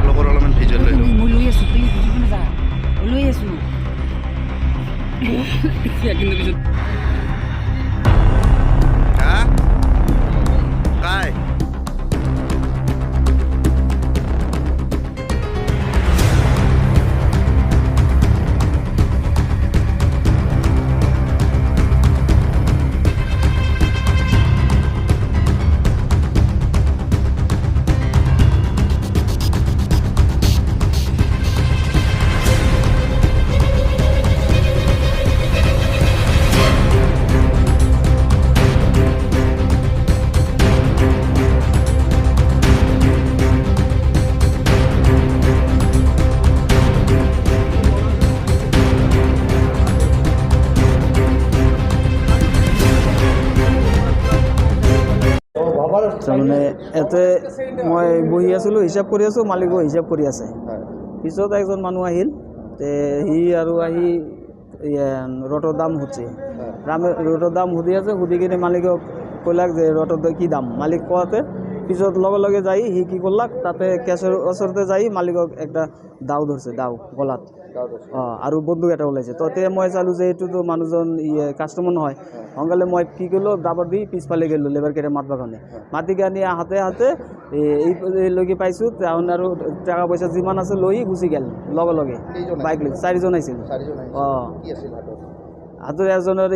লগৰ অলপমান ভিজুৱেল লৈ লওঁ মই লৈ আছোঁ প্লিজ বুজিব নাযা লৈ আছোঁ কিন্তু পিছত হা কাই তাৰমানে ইয়াতে মই বহি আছিলোঁ হিচাপ কৰি আছোঁ মালিকো হিচাপ কৰি আছে পিছত একজন মানুহ আহিল তে সি আৰু আহি ৰটৰ দাম সুধিছে ৰটৰ দাম সুধি আছে সুধি কিনে মালিকক ক'লাক যে ৰটৰ কি দাম মালিক কোৱাতে পিছত লগে লগে যাই সি কি কৰলাক তাতে কেছৰ ওচৰতে যাই মালিকক একটা দাও ধৰছে দাও গলাত আৰু বন্দুক এটা ওলাইছে তো তেতিয়া মই চালোঁ যে এইটোতো মানুহজন কাষ্টমাৰ নহয় সোনকালে মই কি কৰিলোঁ দাবৰ দি পিছফালে গ'লোঁ লেবাৰকেইটা মাতিবৰ কাৰণে মাতি আনি হাতে হাতে এইলৈকে পাইছোঁ তাহোন আৰু টকা পইচা যিমান আছে লৈ গুচি গ'ল লগে লগে বাইক লৈ চাৰিজন আহিছিল অঁ হাতৰ এজনৰ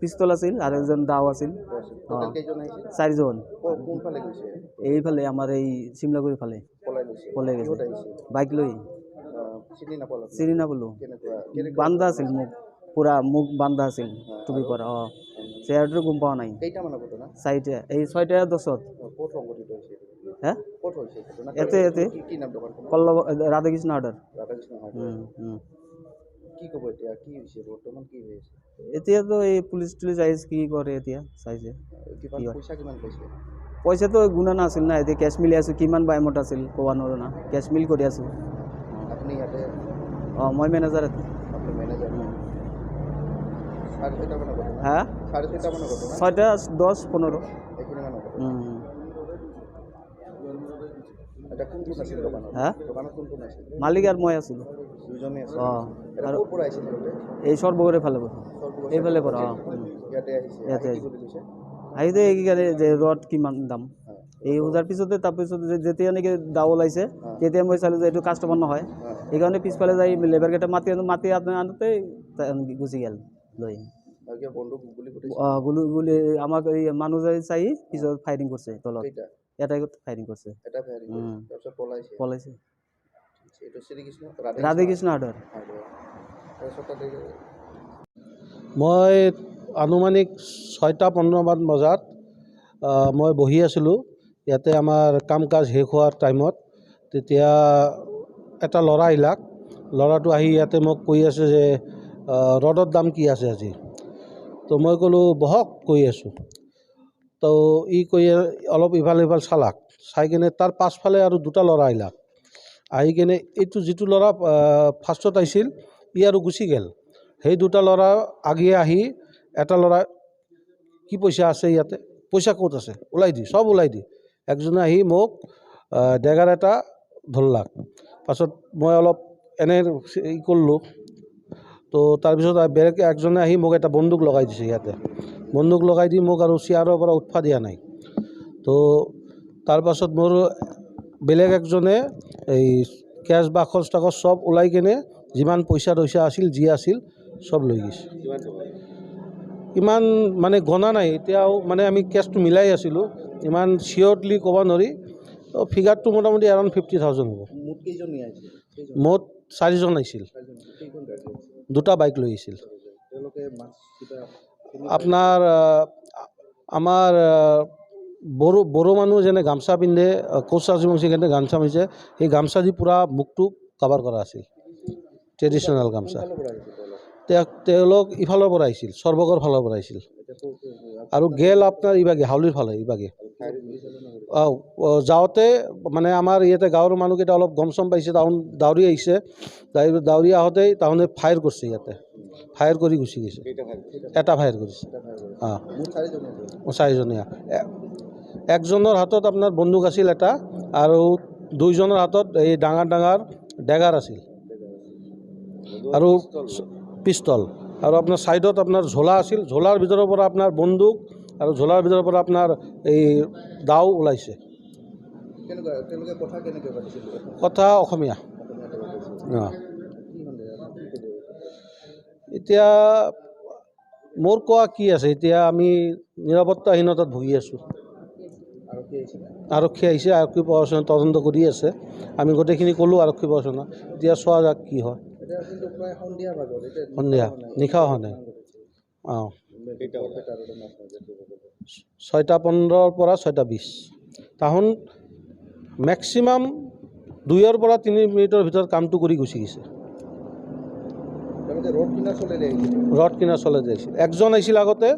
পিষ্টল আছিল আৰু এজন দাও আছিল অঁ চাৰিজন এইফালে আমাৰ এই চিমলাগুৰিৰ ফালে পলাই গৈছে বাইক লৈ চিনি নাপালোঁ বান্ধা আছিল মোক পুৰা মুখ বান্ধা আছিল টুপি পৰা অঁ চেয়াৰটো গম পোৱা নাই চাৰিটা এই 6:10 হে ইয়াতে ইয়াতে ৰাধাকৃষ্ণ অৰ্ডাৰ এতিয়াতো এই পুলিচ তুলিচ আহিছে কি কৰে এতিয়া চাইছে পইচাটো গুণা নাছিল না এতিয়া কেছ মিলি আছোঁ কিমান বাইমত আছিল ক'ব নোৱাৰোঁ না কেছ মিল কৰি আছোঁ অঁ মই মেনেজাৰ হা 6:10-15 হা মালিক আৰু মই আছিলোঁ অঁ আৰু এই সৰ্বগড়ে ফালে এইফালে পৰা অঁ ইয়াতে আহিছে এইকাৰণে যে ৰড কিমান দাম এই সোধাৰ পিছতে তাৰপিছত যেতিয়া নেকি দাও ওলাইছে তেতিয়া মই চালোঁ যে এইটো কাষ্টমাৰ নহয় সেইকাৰণে পিছফালে যাই লেবাৰকেইটা মাতি আনোতে গুচি গ'ল লৈ অঁ গুলি আমাক এই মানুহ যাই চাই পিছত ফায়াৰিং কৰিছে তলত এটাই ফায়াৰিং কৰিছে পলাইছে ৰাধাকৃষ্ণ অৰ্ডাৰ মই আনুমানিক 6:15 বজাত মই বহি আছিলোঁ ইয়াতে আমাৰ কাম কাজ শেষ হোৱাৰ টাইমত তেতিয়া এটা ল'ৰা আহিলাক ল'ৰাটো আহি ইয়াতে মোক কৈ আছে যে ৰডৰ দাম কি আছে আজি তো মই ক'লোঁ বহক কৈ আছোঁ তো ই কৈ অলপ ইফাল সিফাল চালাক চাই কিনে তাৰ পাছফালে আৰু দুটা ল'ৰা আহিলাক আহি কিনে এইটো যিটো ল'ৰা ফাৰ্ষ্টত আহিছিল ই আৰু গুচি গ'ল সেই দুটা ল'ৰা আগিয়ে আহি এটা ল'ৰা কি পইচা আছে ইয়াতে পইচা ক'ত আছে ওলাই দি চব ওলাই দি একজনে আহি মোক ডেগাৰ এটা ধৰলাক পাছত মই অলপ এনে ই কৰিলোঁ তো তাৰপিছত বেলেগ একজনে আহি মোক এটা বন্দুক লগাই দিছে ইয়াতে বন্দুক লগাই দি মোক আৰু চেয়াৰৰ পৰা উঠবা দিয়া নাই তো তাৰপাছত মোৰ বেলেগ একজনে এই কেছ বাকচ টাকচ চব ওলাই কিনে যিমান পইচা আছিল যি আছিল চব লৈ গৈছে ইমান মানে গণা নাই এতিয়াও মানে আমি কেছটো মিলাই আছিলোঁ ইমান চিয়ৰলি ক'ব নোৱাৰি ফিগাৰটো মোটামুটি এৰাউণ্ড 50,000 হ'ব মুঠ 4জন আহিছিল দুটা বাইক লৈ আহিছিল আপোনাৰ আমাৰ বড়ো মানুহ যেনে গামচা পিন্ধে কোচ ৰাজবংশী কেনে গামচা পিন্ধে সেই গামচা দি পূৰা মুখটো কাভাৰ কৰা আছিল ট্ৰেডিশ্যনেল গামচা তেওঁলোক ইফালৰ পৰা আহিছিল সৰ্বগড় ফালৰ পৰা আহিছিল আৰু গেল আপোনাৰ ইবাগে হাউলিৰ ফালে ইবাগে যাওঁতে মানে আমাৰ ইয়াতে গাঁৱৰ মানুহকেইটা অলপ গম চম পাইছে তাহোন দাউৰি আহিছে দাউৰি আহোঁতেই তাহোনে ফায়াৰ কৰিছে ইয়াতে ফায়াৰ কৰি গুচি গৈছে এটা ফায়াৰ কৰিছে চাৰিজনীয়া একজনৰ হাতত আপোনাৰ বন্দুক আছিল এটা আৰু দুইজনৰ হাতত এই ডাঙৰ ডাঙৰ ডেগাৰ আছিল আৰু পিষ্টল আৰু আপোনাৰ ছাইডত আপোনাৰ ঝোলা আছিল, ঝোলাৰ ভিতৰৰ পৰা আপোনাৰ বন্দুক আৰু ঝোলাৰ ভিতৰৰ পৰা আপোনাৰ এই দাও ওলাইছে। কথা অসমীয়া। এতিয়া মোৰ কোৱা কি আছে, এতিয়া আমি নিৰাপত্তাহীনতাত ভুগি আছোঁ। আৰক্ষী আহিছে, আৰক্ষী প্ৰশাসনে তদন্ত কৰি আছে, আমি গোটেইখিনি ক'লোঁ আৰক্ষী প্ৰশাসনে, এতিয়া চোৱা যাক কি হয়। সন্ধিয়া নিশা হোৱা নাই। 6:15 পৰা 6:20। তাহোন মেক্সিমাম 2 পৰা 3 মিনিটৰ ভিতৰত কামটো কৰি গুচি গৈছে। ৰড কিনাৰ চলে আহিছিল, একজন আহিছিল আগতে।